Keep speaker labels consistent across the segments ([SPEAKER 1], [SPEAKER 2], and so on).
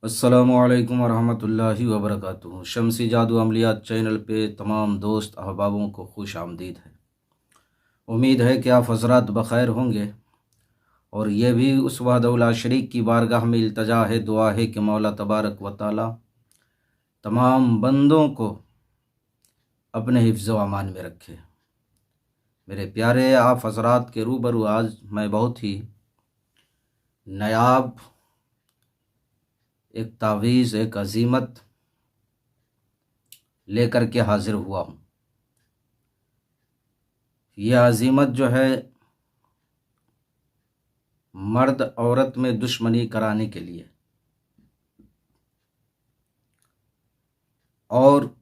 [SPEAKER 1] अस्सलामुअलैकुम वरहमतुल्लाहि वबरकातुहू। शमसी जादू अमलियात चैनल पे तमाम दोस्त अहबाबों को खुश आमदीद है। उम्मीद है कि आप हज़रात बख़ैर होंगे और ये भी उस वहदहुल शरीक की बारगाह में इल्तजा है, दुआ है कि मौला तबारक व तआला तमाम बंदों को अपने हिफ्ज़ व अमान में रखे। मेरे प्यारे, आप हज़रात के रूबरू आज मैं बहुत ही नायाब एक तावीज़, एक अज़ीमत लेकर के हाज़िर हुआ हूँ। यह अज़ीमत जो है मर्द औरत में दुश्मनी कराने के लिए, और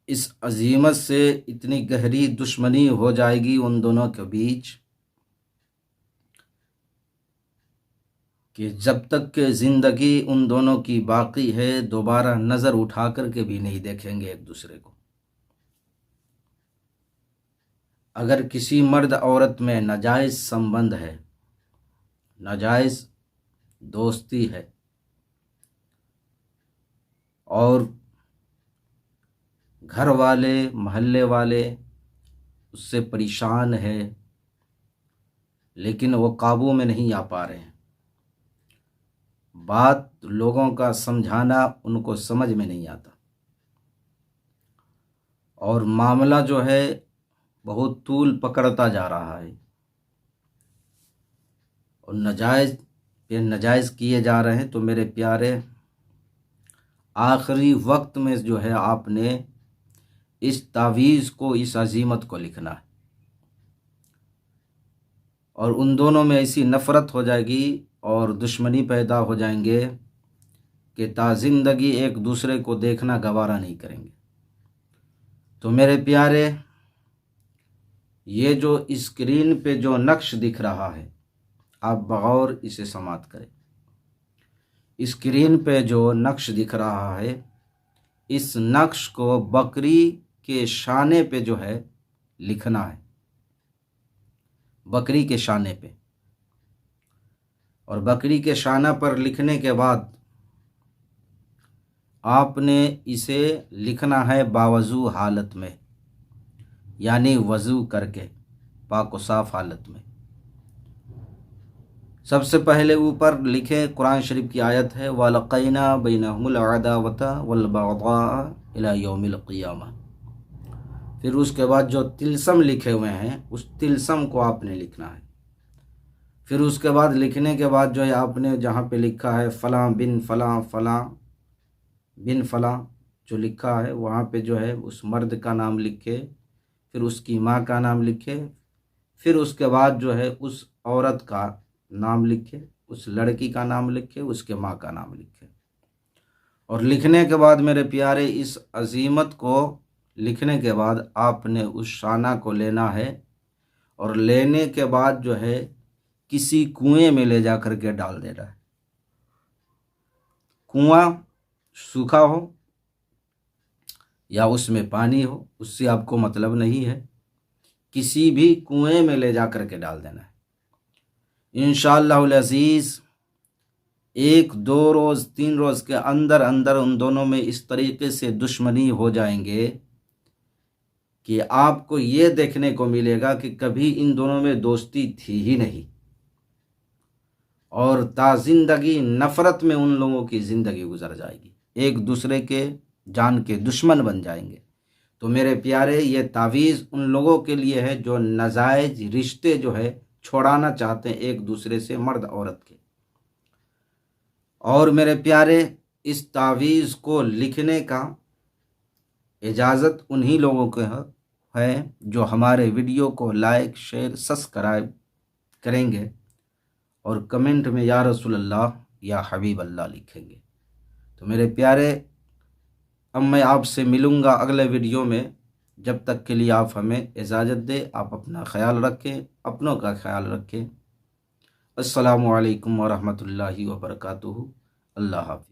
[SPEAKER 1] इस अज़ीमत से इतनी गहरी दुश्मनी हो जाएगी उन दोनों के बीच कि जब तक कि ज़िंदगी उन दोनों की बाकी है दोबारा नज़र उठा कर के भी नहीं देखेंगे एक दूसरे को। अगर किसी मर्द औरत में नाजायज़ संबंध है, नाजायज़ दोस्ती है और घर वाले महल्ले वाले उससे परेशान है लेकिन वो काबू में नहीं आ पा रहे हैं, बात लोगों का समझाना उनको समझ में नहीं आता और मामला जो है बहुत तूल पकड़ता जा रहा है और नाजायज़ पे नाजायज़ किए जा रहे हैं। तो मेरे प्यारे, आखिरी वक्त में जो है आपने इस तावीज़ को, इस अज़ीमत को लिखना है और उन दोनों में ऐसी नफ़रत हो जाएगी और दुश्मनी पैदा हो जाएंगे कि ज़िंदगी एक दूसरे को देखना गवारा नहीं करेंगे। तो मेरे प्यारे, ये जो स्क्रीन पे जो नक्श दिख रहा है आप बगौर इसे समात करें। स्क्रीन पे जो नक्श दिख रहा है इस नक्श को बकरी के शाने पे जो है लिखना है, बकरी के शाने पे। और बकरी के शाना पर लिखने के बाद आपने इसे लिखना है बावजू हालत में, यानी वज़ू करके पाक व साफ़ हालत में। सबसे पहले ऊपर लिखे कुरान शरीफ की आयत है, वलक़ैना बैनहुमुल अदावता वल बग़दा इला यौमिल क़ियामा। फिर उसके बाद जो तिलस्म लिखे हुए हैं उस तिलस्म को आपने लिखना है। फिर उसके बाद लिखने के बाद जो है आपने जहाँ पे लिखा है फ़लाँ बिन फ़लाँ फ़लाँ बिन फ़लाँ जो लिखा है वहाँ पे जो है उस मर्द का नाम लिखे, फिर उसकी माँ का नाम लिखे, फिर उसके बाद जो है उस औरत का नाम लिखे, उस लड़की का नाम लिखे, उसके माँ का नाम लिखे। और लिखने के बाद मेरे प्यारे, इस अज़ीमत को लिखने के बाद आपने उस शाना को लेना है और लेने के बाद जो है किसी कुएं में ले जा कर के डाल देना है। कुआं सूखा हो या उसमें पानी हो उससे आपको मतलब नहीं है, किसी भी कुएं में ले जा कर के डाल देना है। इंशाअल्लाहुल अज़ीज़ 1-2 रोज़ 3 रोज़ के अंदर अंदर उन दोनों में इस तरीके से दुश्मनी हो जाएंगे कि आपको ये देखने को मिलेगा कि कभी इन दोनों में दोस्ती थी ही नहीं और ज़िंदगी नफ़रत में उन लोगों की ज़िंदगी गुजर जाएगी, एक दूसरे के जान के दुश्मन बन जाएंगे। तो मेरे प्यारे, ये तावीज़ उन लोगों के लिए है जो नाजायज़ रिश्ते जो है छोड़ाना चाहते हैं एक दूसरे से, मर्द औरत के। और मेरे प्यारे, इस तावीज़ को लिखने का इजाज़त उन्हीं लोगों को है जो हमारे वीडियो को लाइक शेयर सब्सक्राइब करेंगे और कमेंट में या रसूल अल्लाह या हबीब अल्लाह लिखेंगे। तो मेरे प्यारे, अब मैं आपसे मिलूँगा अगले वीडियो में। जब तक के लिए आप हमें इजाज़त दें। आप अपना ख्याल रखें, अपनों का ख्याल रखें। अस्सलामु अलैकुम वरहमतुल्लाहि वबरकातुहू। अल्लाह हाफ़िज़।